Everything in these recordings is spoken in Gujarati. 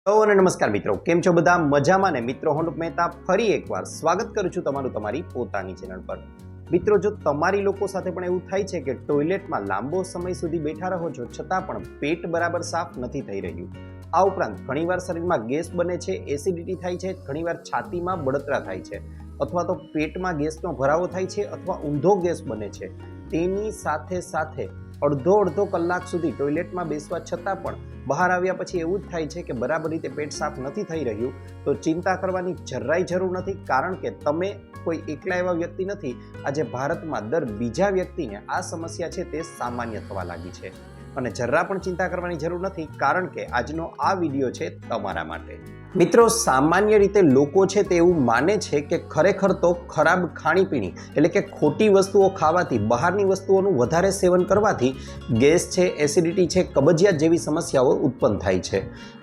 અને નમસ્કાર મિત્રો, કેમ છો બધા? મજામાં ને? મિત્રો, હું મહેતા ફરી એકવાર સ્વાગત કરું છું તમારું તમારી પોતાની ચેનલ પર. મિત્રો, જો તમારી લોકો સાથે પણ એવું થાય છે કે ટોયલેટમાં લાંબો સમય સુધી બેઠા રહો છો છતાં પણ પેટ બરાબર સાફ નથી થઈ રહ્યું, આ ઉપરાંત ઘણીવાર શરીરમાં ગેસ બને છે, એસિડિટી થાય છે, ઘણીવાર છાતીમાં બળતરા થાય છે, અથવા તો પેટમાં ગેસનો ભરાવો થાય છે, અથવા ઊંધો ગેસ બને છે, તેની સાથે સાથે અડધો કલાક સુધી ટોયલેટમાં બેસવા છતાં પણ બહાર આવ્યા પછી એવું જ થાય છે કે બરાબર રીતે પેટ સાફ નથી થઈ રહ્યું, તો ચિંતા કરવાની જરાય જરૂર નથી. કારણ કે તમે કોઈ એકલા એવા વ્યક્તિ નથી. આજે ભારતમાં દર બીજા વ્યક્તિને આ સમસ્યા છે તે સામાન્ય થવા લાગી છે. અને જરા પણ ચિંતા કરવાની જરૂર નથી, કારણ કે આજનો આ વિડીયો છે તમારા માટે. મિત્રો, સામાન્ય રીતે લોકો છે તે એવું માને છે કે ખરેખર તો ખરાબ ખાણીપીણી એટલે કે ખોટી વસ્તુઓ ખાવાથી, બહારની વસ્તુઓનું વધારે સેવન કરવાથી ગેસ છે, એસિડિટી છે, કબજિયાત જેવી સમસ્યાઓ ઉત્પન્ન થાય છે.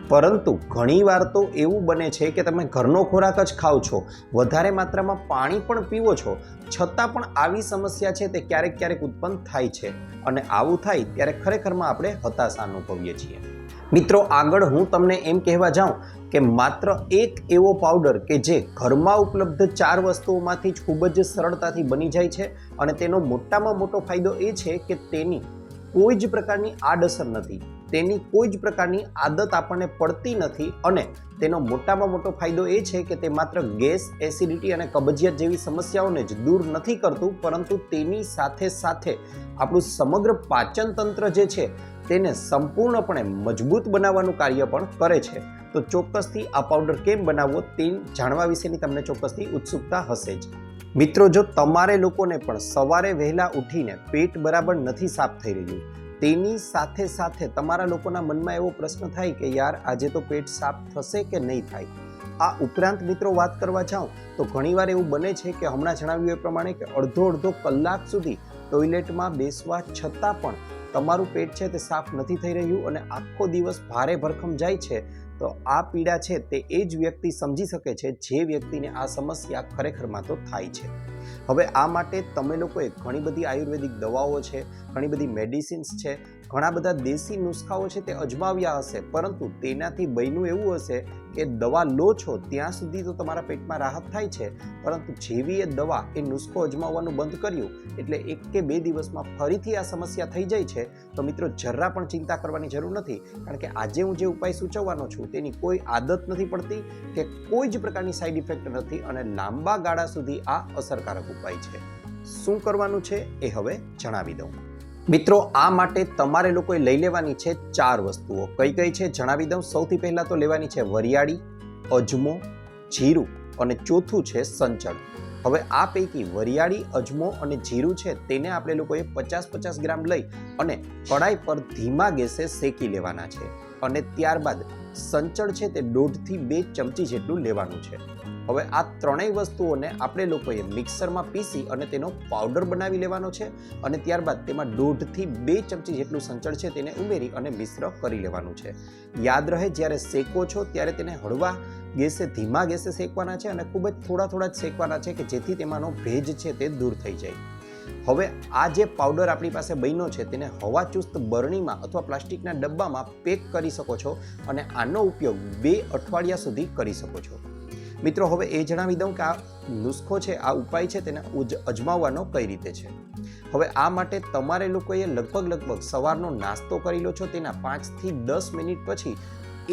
પરંતુ ઘણીવાર તો એવું બને છે કે તમે ઘરનો ખોરાક જ ખાઓ છો, વધારે માત્રામાં પાણી પણ પીવો છો, છતાં પણ આવી સમસ્યા છે તે ક્યારેક ઉત્પન્ન થાય છે. અને આવું થાય ત્યારે ખરેખરમાં આપણે હતાશા અનુભવીએ છીએ. મિત્રો, આગળ હું તમને એમ કહેવા જાઉં કે માત્ર એક એવો પાવડર કે જે ઘરમાં ઉપલબ્ધ 4 વસ્તુઓમાંથી જ ખૂબ જ સરળતાથી બની જાય છે, અને તેનો મોટામાં મોટો ફાયદો એ છે કે તેની કોઈ જ પ્રકારની આડઅસર નથી, તેની કોઈ જ પ્રકારની આદત આપણને પડતી નથી, અને તેનો મોટામાં મોટો ફાયદો એ છે કે તે માત્ર ગેસ, એસિડિટી અને કબજિયાત જેવી સમસ્યાઓને જ દૂર નથી કરતું, પરંતુ તેની સાથે સાથે આપણું સમગ્ર પાચન તંત્ર જે છે તેને સંપૂર્ણપણે મજબૂત બનાવવાનું કાર્ય પણ કરે છે. તો ચોક્કસથી આ પાવડર કેમ બનાવવો તે જાણવા વિશેની તમને ચોક્કસથી ઉત્સુકતા હશે જ. મિત્રો, જો તમારે લોકોને પણ સવારે વહેલા ઉઠીને પેટ બરાબર નથી સાફ થઈ રહ્યું, તેની સાથે સાથે તમારા લોકોના મનમાં એવો પ્રશ્ન થાય કે યાર, આજે તો પેટ સાફ થશે કે નહીં થાય. આ ઉપરાંત મિત્રો વાત કરવા જાઉં તો ઘણીવાર એવું બને છે કે હમણાં જણાવ્યું એ પ્રમાણે કે અડધો કલાક સુધી ટોયલેટમાં બેસવા છતાં પણ તમારું પેટ છે તે સાફ નથી થઈ રહ્યું અને આખો દિવસ ભારે ભરખમ જાય છે, તો આ પીડા છે તે એ જ વ્યક્તિ સમજી શકે છે જે વ્યક્તિને આ સમસ્યા ખરેખરમાં તો થાય છે. હવે આ માટે તમે લોકોએ ઘણી બધી આયુર્વેદિક દવાઓ છે, ઘણી બધી મેડિસિન્સ છે, ઘણા બધા દેશી નુસ્ખાઓ છે તે અજમાવ્યા હશે, પરંતુ તેનાથી બન્યું એવું હશે કે દવા લો છો ત્યાં સુધી તો તમારા પેટમાં રાહત થાય છે, પરંતુ જેવી એ દવા એ નુસ્ખો અજમાવવાનું બંધ કર્યું એટલે 1 કે 2 દિવસમાં ફરીથી આ સમસ્યા થઈ જાય છે. તો મિત્રો, જરા પણ ચિંતા કરવાની જરૂર નથી, કારણ કે આજે હું જે ઉપાય સૂચવવાનો છું તેની કોઈ આદત નથી પડતી કે કોઈ જ પ્રકારની સાઈડ ઇફેક્ટ નથી, અને લાંબા ગાળા સુધી આ અસરકારક ઉપાય છે. શું કરવાનું છે એ હવે જણાવી દઉં. મિત્રો, આ માટે તમારે લોકોએ લઈ લેવાની છે 4 વસ્તુઓ. કઈ છે જણાવી દઉં. સૌથી પહેલા તો લેવાની છે વરિયાળી, અજમો, જીરું, અને ચોથું છે સંચળ. હવે આ પૈકી વરિયાળી, અજમો અને જીરું છે તેને આપણે લોકોએ 50 ગ્રામ લઈ અને કડાઈ પર ધીમા ગેસે શેકી લેવાના છે, અને ત્યારબાદ સંચળ છે તે 1.5 થી 2 ચમચી જેટલું લેવાનું છે. હવે આ ત્રણેય વસ્તુઓને આપણે લોકોએ મિક્સરમાં પીસી અને તેનો પાવડર બનાવી લેવાનો છે, અને ત્યારબાદ તેમાં 1.5 થી 2 ચમચી જેટલું સંચળ છે તેને ઉમેરી અને મિશ્ર કરી લેવાનું છે. યાદ રહે, જ્યારે શેકો છો ત્યારે તેને હળવા ગેસે, ધીમા ગેસે શેકવાના છે, અને ખૂબ જ થોડા જ શેકવાના છે કે જેથી તેમાંનો ભેજ છે તે દૂર થઈ જાય. હવે આ જે પાવડર આપણી પાસે બન્યો છે તેને હવાચુસ્ત બરણીમાં અથવા પ્લાસ્ટિકના ડબ્બામાં પેક કરી શકો છો, અને આનો ઉપયોગ 2 અઠવાડિયા સુધી કરી શકો છો. મિત્રો, હવે એ જણાવી દઉં કે આ નુસ્ખો છે, આ ઉપાય છે તેને અજમાવવાનો કઈ રીતે છે. હવે આ માટે તમારે લોકોએ લગભગ સવારનો નાસ્તો કરી લો છો તેના 5 થી 10 મિનિટ પછી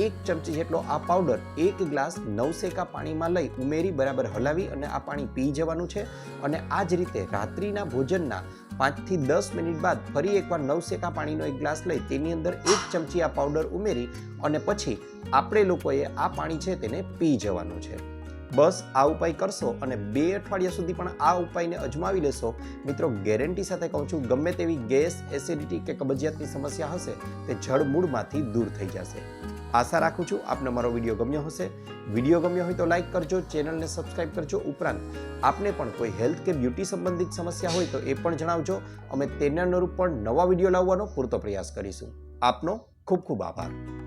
1 ચમચી જેટલો આ પાવડર 1 ગ્લાસ નવસેકા પાણીમાં લઈ ઉમેરી બરાબર હલાવી અને આ પાણી પી જવાનું છે. અને આ જ રીતે રાત્રિના ભોજનના 5 થી 10 મિનિટ બાદ ફરી એકવાર નવસેકા પાણીનો 1 ગ્લાસ લઈ તેની અંદર 1 ચમચી આ પાવડર ઉમેરી અને પછી આપણે લોકોએ આ પાણી છે તેને પી જવાનું છે. બસ આ ઉપાય કરશો અને 2 અઠવાડિયા સુધી પણ આ ઉપાયને અજમાવી લેશો. મિત્રો, ગેરંટી સાથે કહું છું, ગમે તેવી ગેસ, એસિડિટી કે કબજિયાતની સમસ્યા હશે તે જડમૂળમાંથી દૂર થઈ જશે. આશા રાખું છું આપને મારો વિડીયો ગમ્યો હશે. વિડીયો ગમ્યો હોય તો લાઈક કરજો, ચેનલને સબસ્ક્રાઈબ કરજો. ઉપરાંત આપને પણ કોઈ હેલ્થ કે બ્યુટી સંબંધિત સમસ્યા હોય તો એ પણ જણાવજો. અમે તેને અનુરૂપ પણ નવા વિડીયો લાવવાનો પૂરતો પ્રયાસ કરીશું. આપનો ખૂબ આભાર.